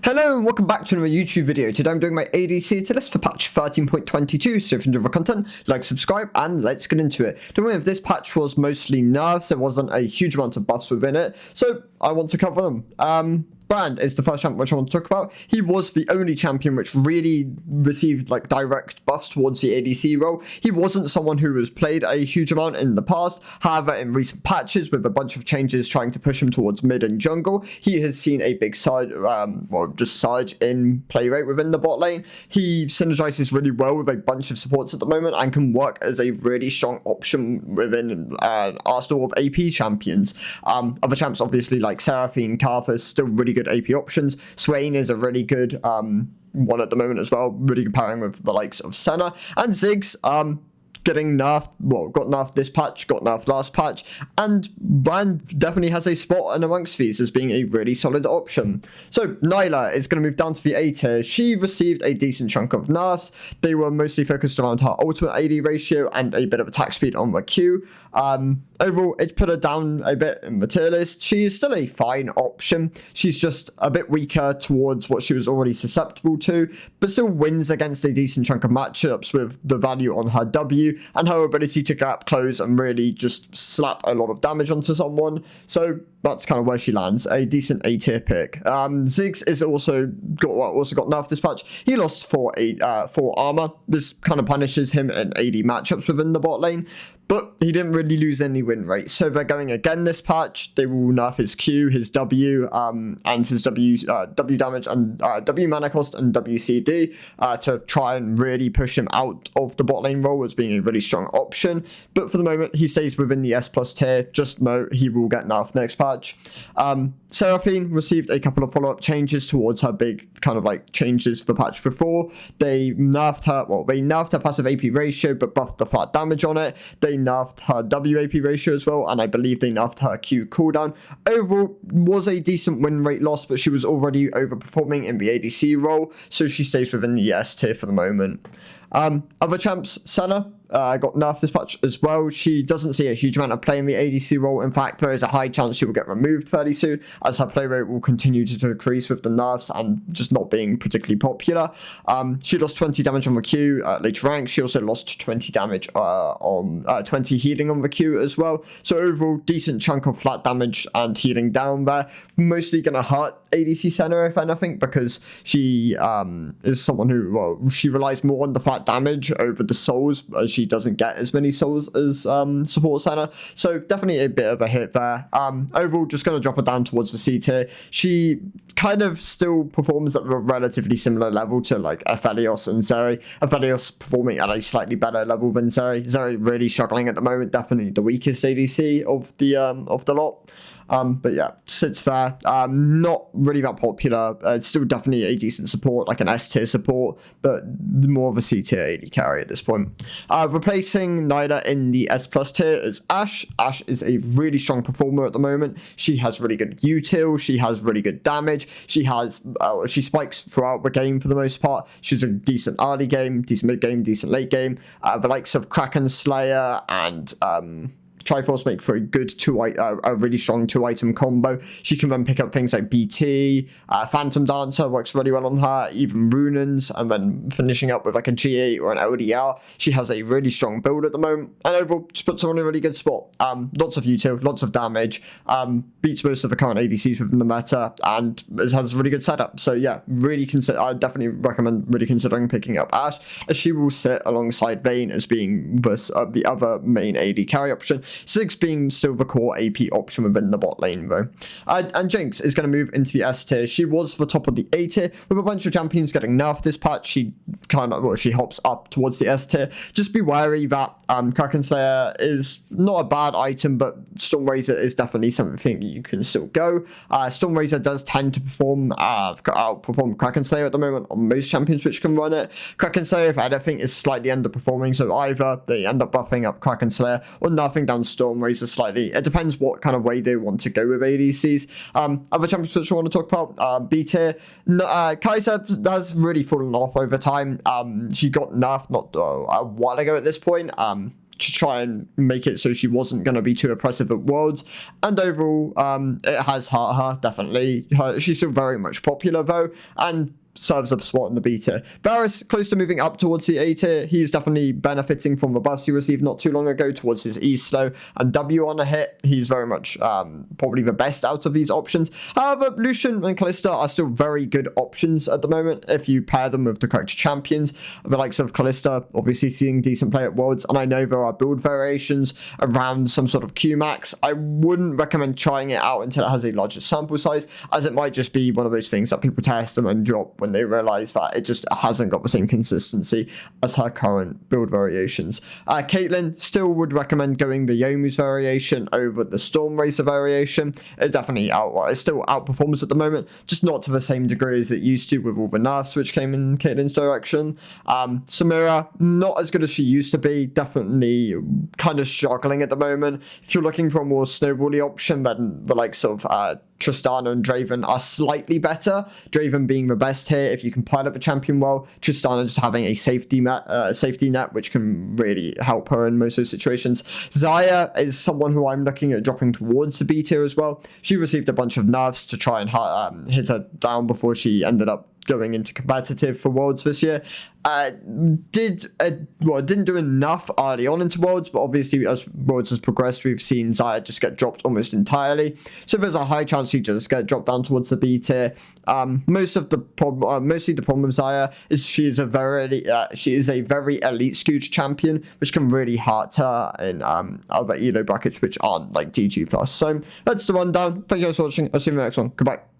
Hello and welcome back to another YouTube video. Today I'm doing my ADC tier list for patch 13.22, so if you enjoy the content, like, subscribe, and let's get into it. Don't worry, if this patch was mostly nerfs, there wasn't a huge amount of buffs within it, so I want to cover them. Brand is the first champion which I want to talk about. He was the only champion which really received like direct buffs towards the ADC role. He wasn't someone who was played a huge amount in the past. However, in recent patches with a bunch of changes trying to push him towards mid and jungle, he has seen a big surge in play rate within the bot lane. He synergizes really well with a bunch of supports at the moment and can work as a really strong option within an arsenal of AP champions. Other champs obviously like Seraphine, Karthus, still really good AP options. Swain is a really good one at the moment as well, really comparing with the likes of Senna. And Ziggs, getting nerfed, well, got nerfed this patch, got nerfed last patch, and Brand definitely has a spot in amongst these as being a really solid option. So Nyla is going to move down to the A tier. She received a decent chunk of nerfs. They were mostly focused around her ultimate AD ratio and a bit of attack speed on the Q. Overall, it's put her down a bit in the tier list. She is still a fine option. She's just a bit weaker towards what she was already susceptible to, but still wins against a decent chunk of matchups with the value on her W and her ability to get up close and really just slap a lot of damage onto someone. So that's kind of where she lands, a decent A tier pick. Ziggs is also got nerfed this patch. He lost 4 armor. This kind of punishes him in AD matchups within the bot lane, but he didn't really lose any win rate. So they're going again this patch. They will nerf his Q, his W, and his W damage and W mana cost and WCD to try and really push him out of the bot lane role as being a really strong option. But for the moment, he stays within the S+ tier. Just know he will get nerfed next patch. Seraphine received a couple of follow-up changes towards her big kind of like changes for the patch before. They nerfed her passive AP ratio but buffed the flat damage on it. They nerfed her WAP ratio as well, and I believe they nerfed her Q cooldown. Overall, was a decent win rate loss, but she was already overperforming in the ADC role, so she stays within the S tier for the moment. Other champs, Senna got nerfed this patch as well. She doesn't see a huge amount of play in the ADC role. In fact, there is a high chance she will get removed fairly soon, as her play rate will continue to decrease with the nerfs and just not being particularly popular. She lost 20 damage on the Q at later rank. She also lost 20 damage on 20 healing on the Q as well. So overall, decent chunk of flat damage and healing down there. Mostly going to hurt ADC Senna, if anything, because she is someone who, well, she relies more on the flat damage over the souls, as she doesn't get as many souls as support Senna. So definitely a bit of a hit there. Overall, just going to drop her down towards the C tier. She kind of still performs at a relatively similar level to like Aphelios and Zeri. Aphelios performing at a slightly better level than Zeri. Zeri really struggling at the moment, definitely the weakest ADC of the lot. But yeah, sits there. Not really that popular. It's still definitely a decent support, like an S tier support, but more of a C tier AD carry at this point. Replacing Nyla in the S+ tier is Ashe. Ashe is a really strong performer at the moment. She has really good util. She has really good damage. She spikes throughout the game for the most part. She's a decent early game, decent mid game, decent late game. The likes of Kraken Slayer and Triforce make for a good a really strong 2-item combo. She can then pick up things like BT, Phantom Dancer works really well on her, even Runans, and then finishing up with like a G8 or an LDR. She has a really strong build at the moment, and overall just puts her in a really good spot. Lots of util, lots of damage, beats most of the current ADCs within the meta, and has a really good setup. So yeah, I definitely recommend really considering picking up Ashe, as she will sit alongside Vayne as being the other main AD carry option. Ziggs being still the core AP option within the bot lane though. And Jinx is going to move into the S tier. She was the top of the A tier with a bunch of champions getting nerfed this patch. She hops up towards the S tier. Just be wary that Kraken Slayer is not a bad item, but Storm Razor is definitely something you can still go. Storm Razor does tend to outperform Kraken Slayer at the moment on most champions which can run it. Kraken Slayer, if anything, is slightly underperforming, so either they end up buffing up Kraken Slayer or nerfing down Storm Razor slightly. It depends what kind of way they want to go with ADCs. Other champions which I want to talk about, B tier. Kai'Sa has really fallen off over time. She got nerfed not a while ago at this point. to try and make it so she wasn't going to be too oppressive at Worlds. And overall, it has hurt her, definitely. She's still very much popular, though, and serves up a spot in the B tier. Varus, close to moving up towards the A tier. He's definitely benefiting from the buffs he received not too long ago towards his E slow and W on a hit. He's very much probably the best out of these options. However, Lucian and Kalista are still very good options at the moment if you pair them with the correct champions. The likes of Kalista, obviously seeing decent play at Worlds, and I know there are build variations around some sort of Q max. I wouldn't recommend trying it out until it has a larger sample size, as it might just be one of those things that people test them and drop when they realize that it just hasn't got the same consistency as her current build variations. Caitlyn, still would recommend going the Yomu's variation over the Storm Racer variation. It definitely it still outperforms at the moment, just not to the same degree as it used to with all the nerfs which came in Caitlyn's direction. Samira, not as good as she used to be, definitely kind of struggling at the moment. If you're looking for a more snowbally option, then the likes of Tristana and Draven are slightly better. Draven being the best here if you can pile up a champion well. Tristana just having a safety net which can really help her in most of those situations. Xayah is someone who I'm looking at dropping towards the B tier as well. She received a bunch of nerfs to try and hit her down before she ended up going into competitive for Worlds this year. Didn't do enough early on into Worlds, but obviously as Worlds has progressed, we've seen Xayah just get dropped almost entirely. So there's a high chance she just get dropped down towards the B tier. Mostly the problem with Xayah is she is a very elite skewed champion, which can really hurt her in other elo brackets which aren't like D2+. So that's the rundown. Thank you guys for watching. I'll see you in the next one. Goodbye.